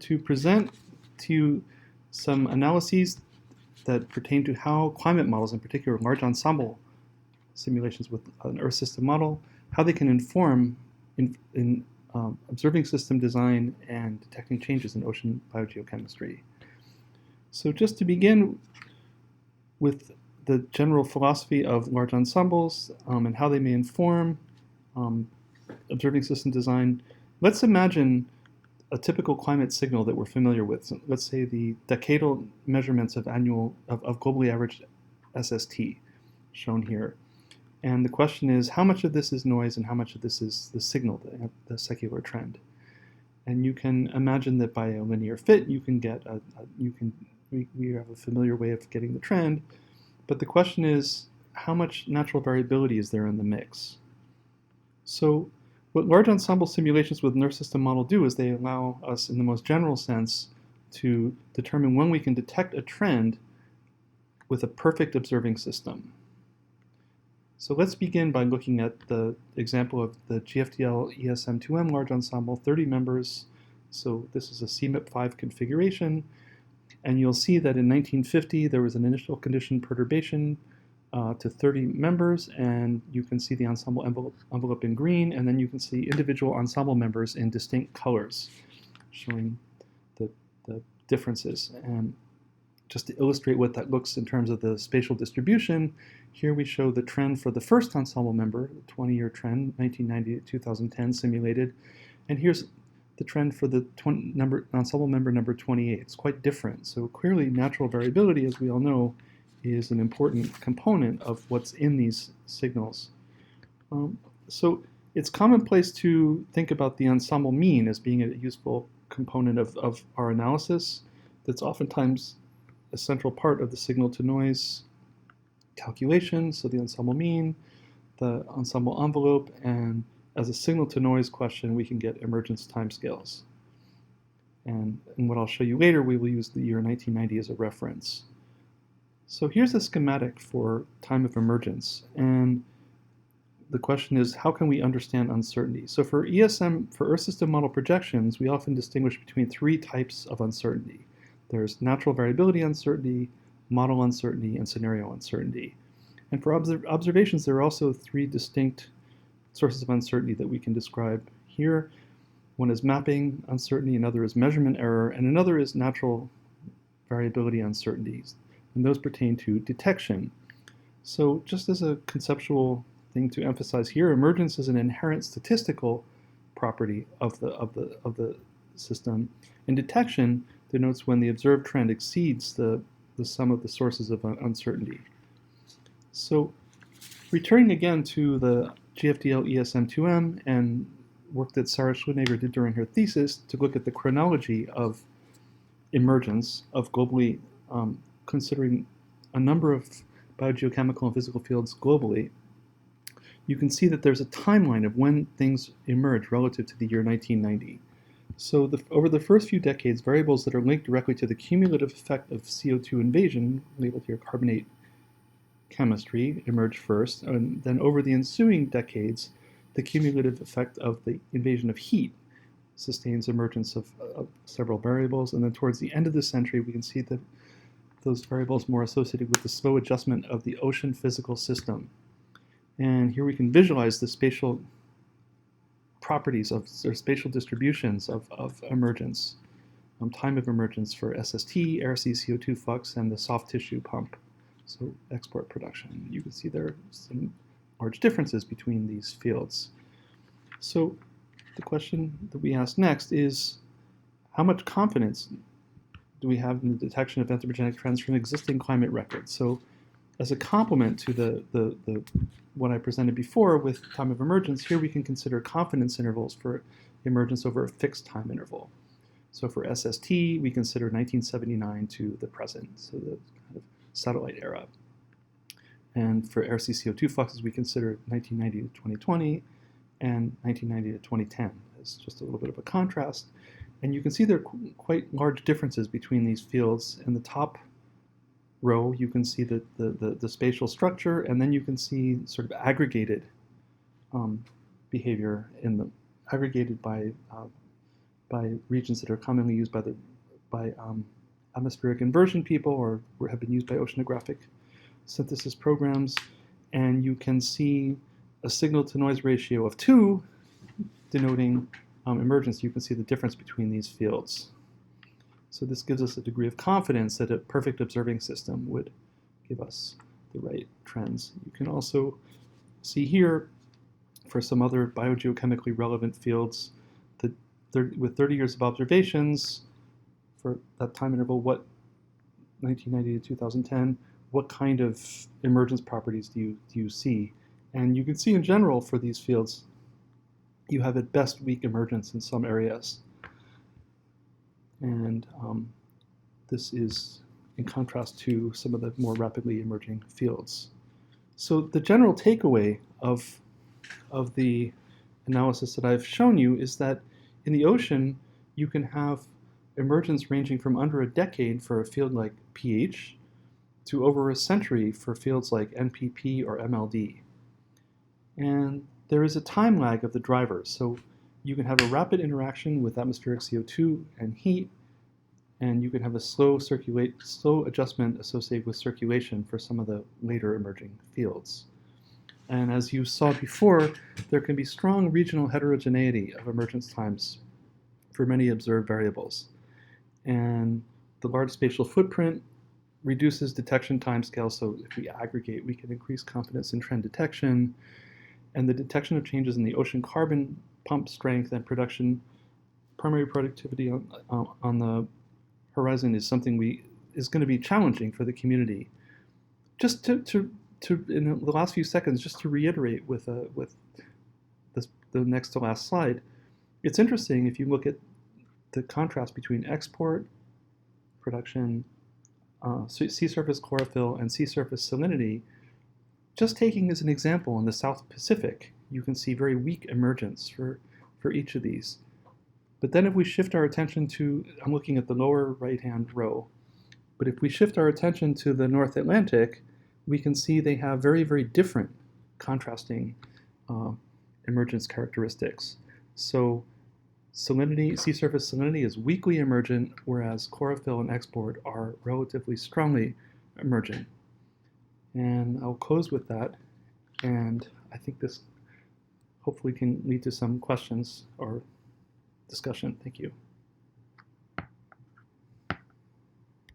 to present to you some analyses that pertain to how climate models, in particular large ensemble simulations with an Earth system model, how they can inform in observing system design and detecting changes in ocean biogeochemistry. So just to begin with the general philosophy of large ensembles and how they may inform observing system design, let's imagine a typical climate signal that we're familiar with. So let's say the decadal measurements of globally averaged SST shown here. And the question is, how much of this is noise and how much of this is the signal, the secular trend? And you can imagine that by a linear fit, you can get we have a familiar way of getting the trend. But the question is, how much natural variability is there in the mix? So what large ensemble simulations with an Earth system model do is they allow us, in the most general sense, to determine when we can detect a trend with a perfect observing system. So let's begin by looking at the example of the GFDL ESM2M large ensemble, 30 members. So this is a CMIP5 configuration. And you'll see that in 1950, there was an initial condition perturbation to 30 members, and you can see the ensemble envelope in green, and then you can see individual ensemble members in distinct colors, showing the differences. And just to illustrate what that looks in terms of the spatial distribution, here we show the trend for the first ensemble member, the 20-year trend, 1990 to 2010 simulated, and here's the trend for the ensemble member number 28. It's quite different. So clearly natural variability, as we all know, is an important component of what's in these signals. So it's commonplace to think about the ensemble mean as being a useful component of our analysis. That's oftentimes a central part of the signal to noise calculation. So the ensemble mean, the ensemble envelope, and as a signal to noise question, we can get emergence timescales. And in what I'll show you later, we will use the year 1990 as a reference. So here's a schematic for time of emergence. And the question is, how can we understand uncertainty? So for ESM, for Earth system model projections, we often distinguish between three types of uncertainty. There's natural variability uncertainty, model uncertainty, and scenario uncertainty. And for observations, there are also three distinct sources of uncertainty that we can describe here. One is mapping uncertainty, another is measurement error, and another is natural variability uncertainties. And those pertain to detection. So just as a conceptual thing to emphasize here, emergence is an inherent statistical property of the system, and detection denotes when the observed trend exceeds the sum of the sources of uncertainty. So returning again to the GFDL ESM2M and work that Sarah Schwinnager did during her thesis to look at the chronology of emergence of globally, considering a number of biogeochemical and physical fields globally, you can see that there's a timeline of when things emerge relative to the year 1990. So over the first few decades, variables that are linked directly to the cumulative effect of CO2 invasion, labeled here carbonate chemistry, emerge first, and then over the ensuing decades, the cumulative effect of the invasion of heat sustains emergence of several variables, and then towards the end of the century, we can see that those variables more associated with the slow adjustment of the ocean physical system. And here we can visualize the spatial properties or spatial distributions of emergence, time of emergence for SST, air-sea CO2 flux, and the soft tissue pump, so export production. You can see there are some large differences between these fields. So the question that we ask next is, how much confidence do we have in the detection of anthropogenic trends from existing climate records? So as a complement to what I presented before with time of emergence, here we can consider confidence intervals for emergence over a fixed time interval. So for SST, we consider 1979 to the present, so the kind of satellite era. And for air-sea CO2 fluxes, we consider 1990 to 2020 and 1990 to 2010 as just a little bit of a contrast. And you can see there are quite large differences between these fields. In the top row, you can see the spatial structure, and then you can see sort of aggregated behavior aggregated by by regions that are commonly used by atmospheric inversion people or have been used by oceanographic synthesis programs. And you can see a signal-to-noise ratio of 2 denoting emergence. You can see the difference between these fields. So this gives us a degree of confidence that a perfect observing system would give us the right trends. You can also see here, for some other biogeochemically relevant fields, that with 30 years of observations for that time interval, what 1990 to 2010, what kind of emergence properties do you see? And you can see in general for these fields, you have at best weak emergence in some areas. And this is in contrast to some of the more rapidly emerging fields. So the general takeaway of the analysis that I've shown you is that in the ocean, you can have emergence ranging from under a decade for a field like pH to over a century for fields like NPP or MLD. And there is a time lag of the drivers. So you can have a rapid interaction with atmospheric CO2 and heat, and you can have a slow adjustment associated with circulation for some of the later emerging fields. And as you saw before, there can be strong regional heterogeneity of emergence times for many observed variables. And the large spatial footprint reduces detection timescale, so if we aggregate, we can increase confidence in trend detection. And the detection of changes in the ocean carbon pump strength and production, primary productivity on the horizon is something is going to be challenging for the community. Just to in the last few seconds, just to reiterate with the next to last slide, it's interesting if you look at the contrast between export, production, sea surface chlorophyll, and sea surface salinity. Just taking as an example in the South Pacific, you can see very weak emergence for each of these. But then if we shift our attention to, I'm looking at the lower right-hand row, but if we shift our attention to the North Atlantic, we can see they have very, very different contrasting emergence characteristics. So salinity, sea surface salinity is weakly emergent, whereas chlorophyll and export are relatively strongly emergent. And I'll close with that, and I think this hopefully can lead to some questions or discussion. Thank you.